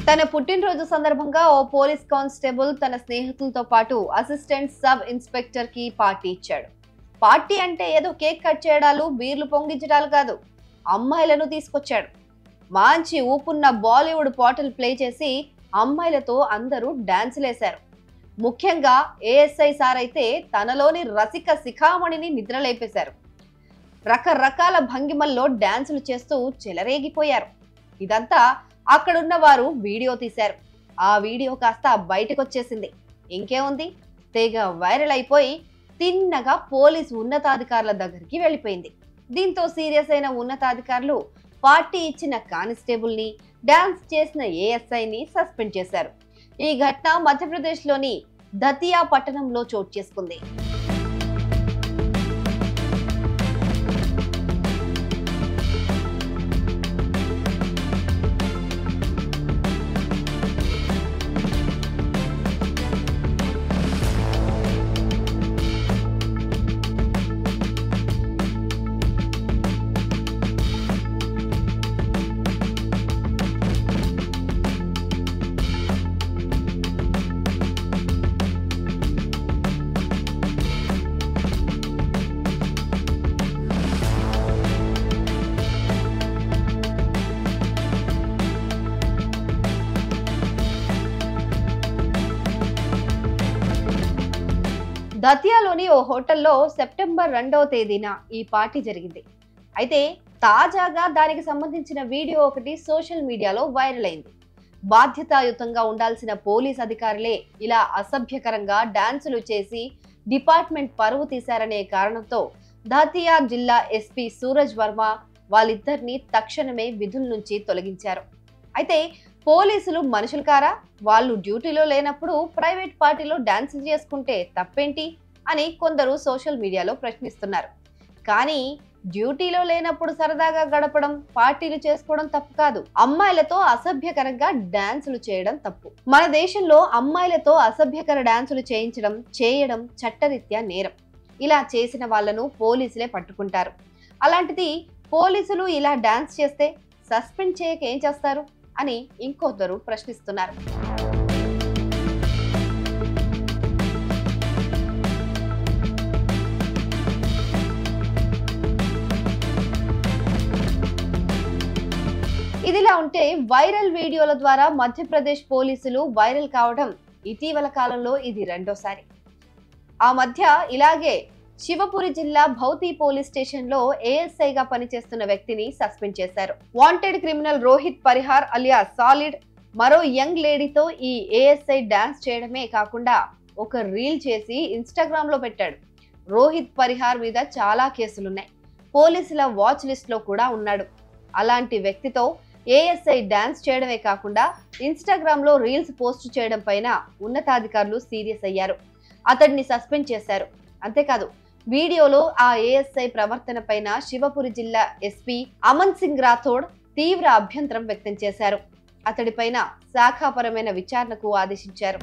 తన పుట్టినరోజు సందర్భంగా ఓ పోలీస్ కానిస్టేబుల్ తన స్నేహితులతో పాటు అసిస్టెంట్ సబ్ ఇన్స్పెక్టర్ కి పార్టీ ఇచ్చాడు. పార్టీ అంటే ఏదో కేక్ కట్ చేయడాలు, బీర్లు పొంగించడాలు కాదు, అమ్మాయిలను తీసుకొచ్చాడు. మంచి ఊపున్న బాలీవుడ్ పాటలు ప్లే చేసి అమ్మాయిలతో అందరూ డాన్సులేశారు. ముఖ్యంగా ఏఎస్ఐ సార్ అయితే తనలోని రసిక శిఖామణిని నిద్రలేపేశారు. రకరకాల భంగిమల్లో డాన్సులు చేస్తూ చెలరేగిపోయారు. ఇదంతా అక్కడున్న వారు వీడియో తీశారు. ఆ వీడియో కాస్త బయటకొచ్చేసింది. ఇంకేముంది, తెగ వైరల్ అయిపోయి తిన్నగా పోలీసు ఉన్నతాధికారుల దగ్గరికి వెళ్ళిపోయింది. దీంతో సీరియస్ అయిన ఉన్నతాధికారులు పార్టీ ఇచ్చిన కానిస్టేబుల్ ని, డాన్స్ చేసిన ఏఎస్ఐని సస్పెండ్ చేశారు. ఈ ఘటన మధ్యప్రదేశ్లోని దతియా పట్టణంలో చోటు చేసుకుంది. దతియాలోని ఓ హోటల్లో సెప్టెంబర్ 2వ తేదీన ఈ పార్టీ జరిగింది. అయితే తాజాగా దానికి సంబంధించిన వీడియో ఒకటి సోషల్ మీడియాలో వైరల్ అయింది. బాధ్యతాయుతంగా ఉండాల్సిన పోలీస్ అధికారులే ఇలా అసభ్యకరంగా డాన్సులు చేసి డిపార్ట్మెంట్ పరువు తీశారనే కారణంతో దతియా జిల్లా ఎస్పీ సూరజ్ వర్మ వాళ్ళిద్దరిని తక్షణమే విధుల నుంచి తొలగించారు. అయితే పోలీసులు మనుషులు కారా? వాళ్ళు డ్యూటీలో లేనప్పుడు ప్రైవేట్ పార్టీలో డాన్సులు చేసుకుంటే తప్పేంటి అని కొందరు సోషల్ మీడియాలో ప్రశ్నిస్తున్నారు. కానీ డ్యూటీలో లేనప్పుడు సరదాగా గడపడం, పార్టీలు చేసుకోవడం తప్పు కాదు. అమ్మాయిలతో అసభ్యకరంగా డాన్సులు చేయడం తప్పు. మన దేశంలో అమ్మాయిలతో అసభ్యకర డాన్సులు చేయడం చట్టరీత్యా నేరం. ఇలా చేసిన వాళ్లను పోలీసులే పట్టుకుంటారు. అలాంటిది పోలీసులు ఇలా డాన్స్ చేస్తే సస్పెండ్ చేయక ఏం చేస్తారు అని ఇంకొద్దరు ప్రశ్నిస్తున్నారు. ఇదిలా ఉంటే వైరల్ వీడియోల ద్వారా మధ్యప్రదేశ్ పోలీసులు వైరల్ కావడం ఇటీవల కాలంలో ఇది రెండోసారి. ఆ మధ్య ఇలాగే శివపురి జిల్లా భౌతి పోలీస్ స్టేషన్ లో ఏఎస్ఐగా పనిచేస్తున్న వ్యక్తిని సస్పెండ్ చేశారు. Wanted criminal Rohit Parihar Alia solid మరో యంగ్ లేడీతో ఈ ఏఎస్ఐ డాన్స్ చేయడమే కాకుండా ఒక రీల్ చేసి ఇన్స్టాగ్రామ్ లో పెట్టాడు. రోహిత్ పరిహార్ మీద చాలా కేసులున్నాయి. పోలీసుల వాచ్ లిస్ట్ లో కూడా ఉన్నాడు. అలాంటి వ్యక్తితో ఏఎస్ఐ డాన్స్ చేయడమే కాకుండా ఇన్స్టాగ్రామ్ లో రీల్స్ పోస్ట్ చేయడం పైన ఉన్నతాధికారులు సీరియస్ అయ్యారు. అతడిని సస్పెండ్ చేశారు. అంతేకాదు, వీడియోలో ఆ ఏఎస్ఐ ప్రవర్తన పైన శివపురి జిల్లా ఎస్పీ అమన్ సింగ్ రాథోడ్ తీవ్ర అభ్యంతరం వ్యక్తం చేశారు. అతడిపైన శాఖాపరమైన విచారణకు ఆదేశించారు.